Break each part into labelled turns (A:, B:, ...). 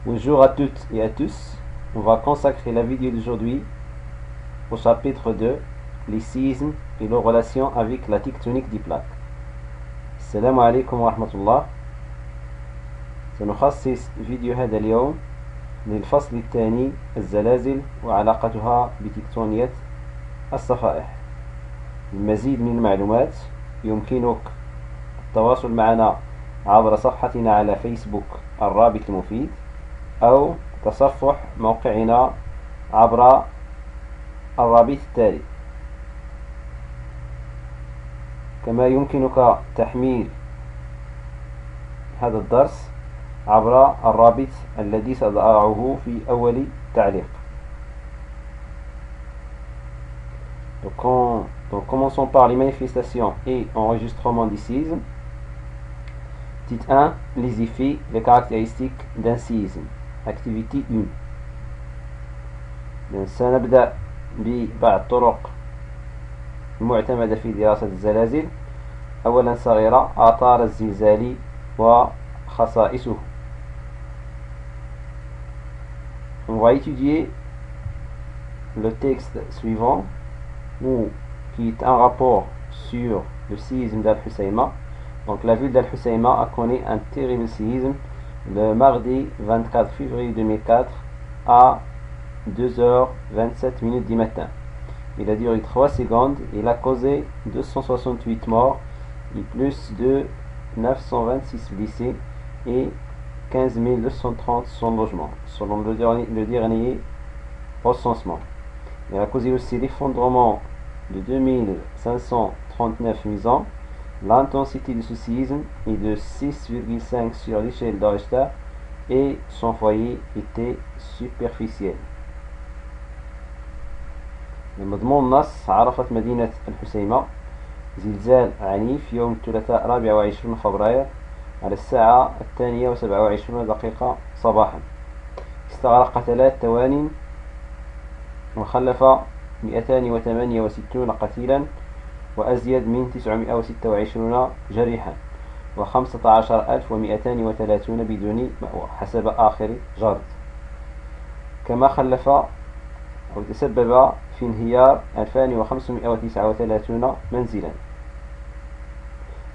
A: Bonjour à toutes et à tous. On va consacrer la vidéo d'aujourd'hui au chapitre 2, les séismes et leurs relations avec la tectonique des plaques. السلام عليكم ورحمة الله. سنخصص فيديو هذا اليوم للفصل الثاني الزلازل وعلاقتها بتكتونية الصفائح. للمزيد من المعلومات يمكنك التواصل معنا عبر صفحتنا على فيسبوك الرابط المفيد أو تصفح موقعنا عبر الرابط التالي. كما يمكنك تحميل هذا الدرس عبر الرابط الذي سأضعه في أول تعليق. Donc commençons par les manifestations et enregistrements des séismes. Titre 1. Les effets, les caractéristiques d'un séisme. Activité 1. سنبدأ ببعض الطرق المعتمدة في دراسة الزلازل. أولا صغيرة، آثار الزلزال وخصائصه. On va étudier le texte suivant qui est un rapport sur le séisme d'Al-Husayma. Donc la ville d'Al-Husayma a connu un terrible séisme le mardi 24 février 2004 à 2h27 du matin. Il a duré 3 secondes, il a causé 268 morts et plus de 926 blessés et 15 230 sans logement, selon le dernier recensement. Il a causé aussi l'effondrement de 2539 maisons. L'intensité de ce séisme est de 6,5 sur l'échelle de Richter et son foyer était superficiel. مضمون النص: عرفت مدينة الحسيمة زلزال عنيف يوم الثلاثاء 24 فبراير على الساعة 2:27 صباحا. استغرق 3 ثوان وخلف 268 قتيلا وأزيد من 926 جريحا و15230 بدون مأوى حسب آخر جرد. كما خلف أو تسبب في انهيار 2539 منزلا.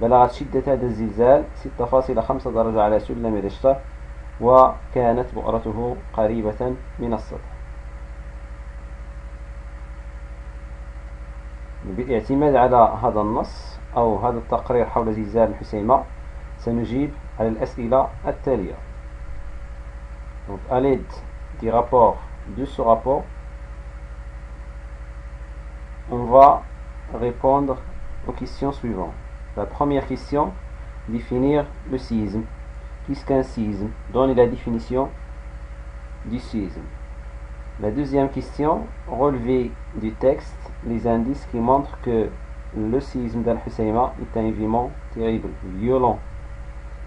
A: بلغت شدة هذا الزلزال 6.5 درجة على سلم ريشتر وكانت بؤرته قريبة من السطح. بالاعتماد على هذا النص أو هذا التقرير حول زلزال الحسيمة سنجيب على الأسئلة التالية. Donc, à l'aide du rapport de ce rapport, on va répondre aux questions suivantes. La première question: définir le séisme. Qu'est-ce qu'un séisme? Donner la définition du séisme. La deuxième question: relever du texte les indices qui montrent que le séisme d'Al-Husayma est un événement terrible, violent.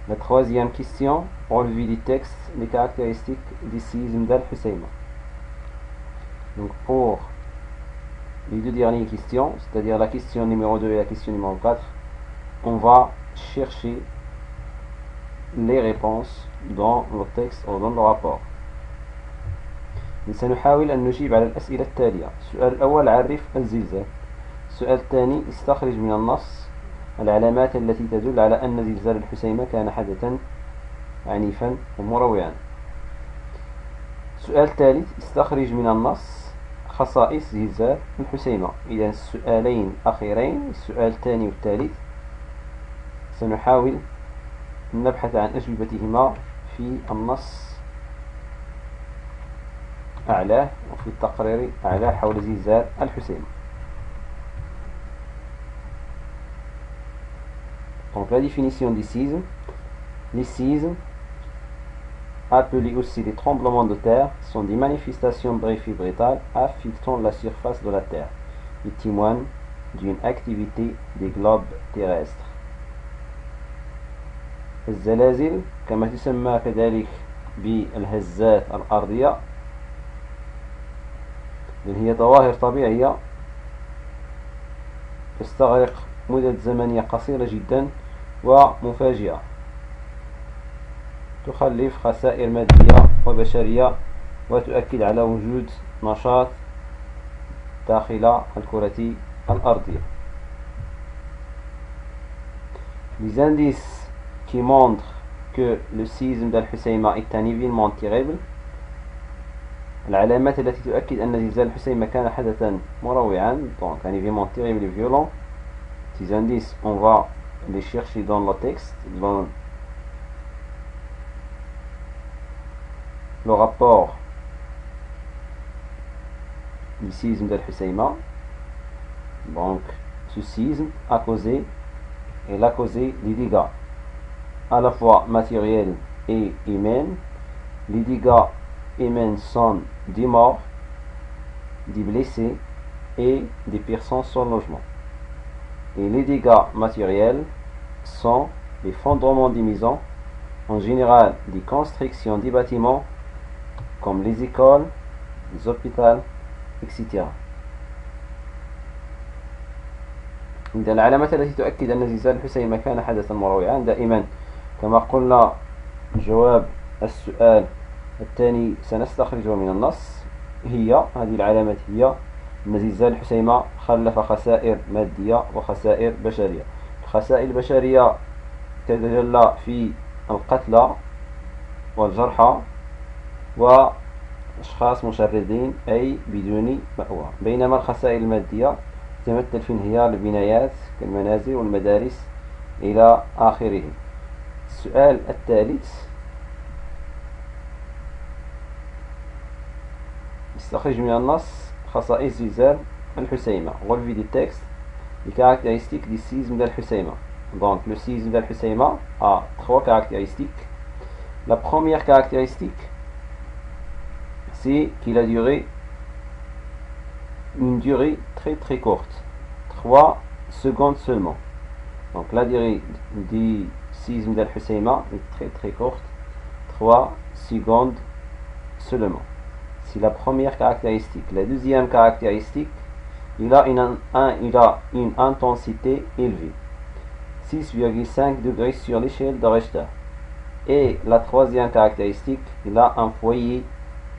A: La troisième question: relever du texte les caractéristiques du séisme d'Al-Husayma. Donc pour les deux dernières questions, c'est-à-dire la question numéro 2 et la question numéro 4, on va chercher les réponses dans le texte ou dans le rapport. سنحاول أن نجيب على الأسئلة التالية. السؤال الأول: عرف الزلزال. السؤال الثاني: استخرج من النص العلامات التي تدل على أن زلزال الحسيمة كان حدثا عنيفا ومروعا. السؤال الثالث: استخرج من النص خصائص زلزال الحسيمة. إذا السؤالين الأخيرين، السؤال الثاني والثالث، سنحاول أن نبحث عن أجوبتهما في النص أعلاه وفي التقرير أعلاه حول زلزال الحسيمة. Donc la définition des séismes. Les séismes, appelés aussi les tremblements de terre, sont des manifestations brèves et brutales affectant la surface de la terre et témoignent d'une activité des globes terrestres. الزلازل كما تسمى كذلك بالهزات الأرضية هي ظواهر طبيعية تستغرق مدة زمنية قصيرة جدا ومفاجئة تخلف خسائر مادية وبشرية وتؤكد على وجود نشاط داخل الكرة الأرضية. Les indices qui montrent que le séisme d'Al-Husayma est un événement terrible. العلامات التي تؤكد أن زلزال الحسيمة كان حدثا مروعا, donc un événement terrible et violent. Ces indices, on va les chercher dans le texte, dans le rapport du séisme d'Al-Husayma. Donc, ce séisme a causé des dégâts à la fois matériels et humains. Les dégâts humains sont des morts, des blessés et des personnes sans logement. Et les dégâts matériels sont l'effondrement des maisons, en général des constructions des bâtiments comme les écoles, les hôpitaux, etc. إذا العلامات التي تؤكد أن زلزال الحسيمة كان حدثا مروعا دائما كما قلنا جواب السؤال الثاني سنستخرجه من النص. هذه العلامات هي أن زلزال الحسيمة خلف خسائر مادية وخسائر بشرية. الخسائر البشرية تتجلى في القتلى والجرحى وأشخاص مشردين أي بدون مأوى، بينما الخسائر المادية تتمثل في انهيار البنايات كالمنازل والمدارس إلى آخره. السؤال الثالث استخرج من النص خصائص زلزال الحسيمة. Relevé du texte les caractéristiques du séisme d'Al-Husayma. Donc le séisme d'Al-Husayma a trois caractéristiques. La première caractéristique, c'est qu'il a duré une durée très courte, 3 secondes seulement. Donc la durée du séisme d'Al-Husayma est très courte, 3 secondes seulement. C'est la première caractéristique. La deuxième caractéristique, il a une intensité élevée, 6,5 degrés sur l'échelle de Richter. Et la troisième caractéristique, il a un foyer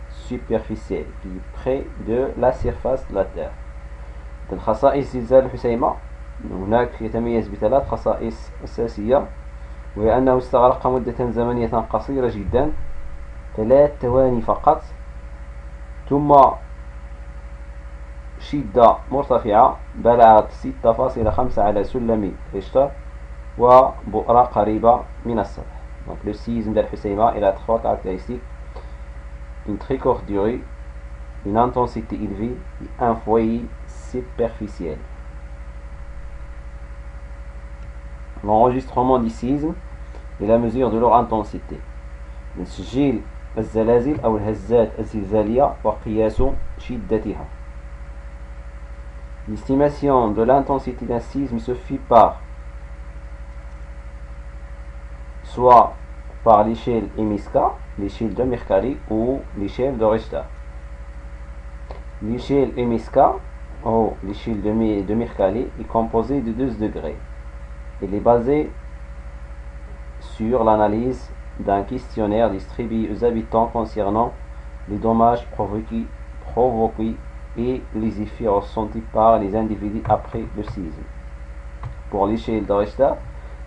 A: superficiel qui est près de la surface de la Terre. الخصائص زلزال الحسيمة هناك يتميز بثلاث خصائص أساسية، وهي أنه استغرق مدة زمنية قصيرة جدا 3 ثواني فقط، ثم شدة مرتفعة بلغت 6.5 على سلم ريشتر وبؤرة قريبة من السطح. Donc le séisme d'Al-Husayma il a trois caractéristiques: une très courte durée, une intensité élevée et un foyer superficiel. L'enregistrement du séisme et la mesure de leur intensité. تسجيل الزلازل أو الهزات الزلزالية وقياس شدتها. L'estimation de l'intensité d'un séisme se fait soit par l'échelle EMISCA, l'échelle de Mercalli ou l'échelle de Richter. L'échelle EMISCA ou l'échelle de Mercalli est composée de 12 degrés. Elle est basée sur l'analyse d'un questionnaire distribué aux habitants concernant les dommages provoqués et les effets ressentis par les individus après le séisme. Pour l'échelle de Richter,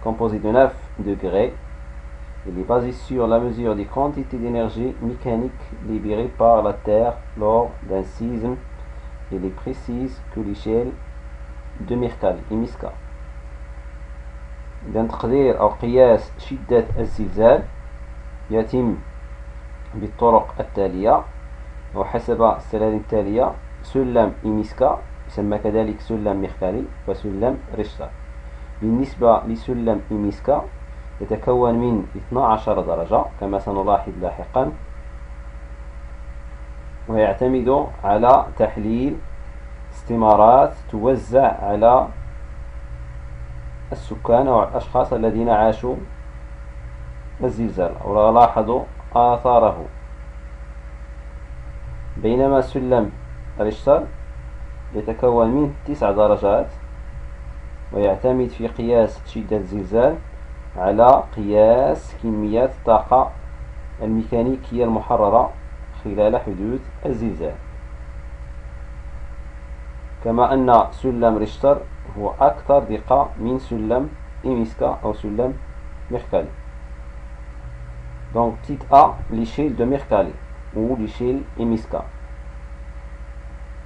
A: composée de 9 degrés, elle est basée sur la mesure des quantités d'énergie mécanique libérées par la Terre lors d'un séisme. Elle est précise que l'échelle de Mercalli EMISCA. إذا تقدير أو قياس شدة الزلزال يتم بالطرق التالية وحسب السلالم التالية: سلم إيميسكا يسمى كذلك سلم ميركالي وسلم ريشتر. بالنسبة لسلم إيميسكا يتكون من 12 درجة كما سنلاحظ لاحقا، ويعتمد على تحليل استمارات توزع على السكان أو الأشخاص الذين عاشوا الزلزال أو لاحظوا آثاره. بينما سلم ريشتر يتكون من 9 درجات ويعتمد في قياس شدة الزلزال على قياس كميات الطاقة الميكانيكية المحررة خلال حدوث الزلزال. كما أن سلم ريشتر هو أكثر دقة من سلم إيميسكا أو سلم ميركالي. Donc petite A, l'échelle de Mercalli ou l'échelle Emiska.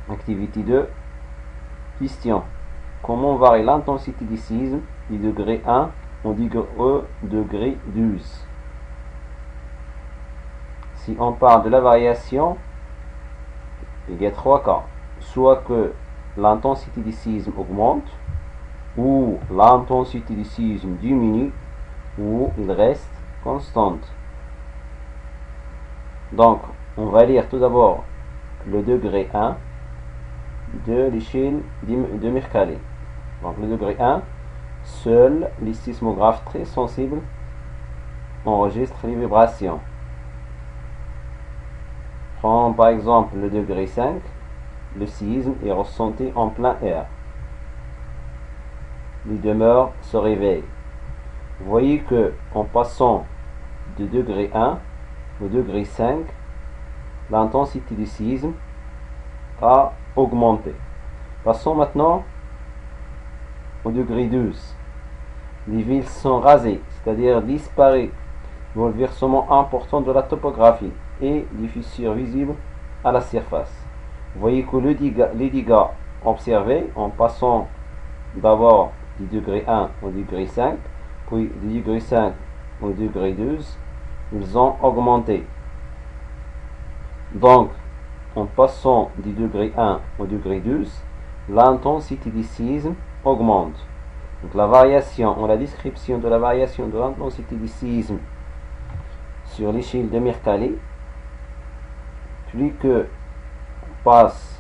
A: Activité 2. Question. Comment varie l'intensité du séisme du degré 1 au degré 12? Si on parle de la variation, il y a 3 cas. Soit que l'intensité du séisme augmente, ou l'intensité du séisme diminue, ou il reste constante. Donc, on va lire tout d'abord le degré 1 de l'échelle de Mercalli. Donc, le degré 1, seuls les sismographes très sensibles enregistrent les vibrations. Prenons par exemple le degré 5, le séisme est ressenti en plein air. Les demeures se réveillent. Vous voyez que en passant du degré 1 au degré 5, l'intensité du séisme a augmenté. Passons maintenant au degré 12. Les villes sont rasées, c'est-à-dire disparaissent, bouleversement important de la topographie et des fissures visibles à la surface. Vous voyez que les dégâts observés en passant d'abord du degré 1 au degré 5, puis du degré 5 au degré 12, ils ont augmenté. Donc, en passant du degré 1 au degré 12, l'intensité du séisme augmente. Donc, la variation ou la description de la variation de l'intensité du séisme sur l'échelle de Mercalli, plus que passe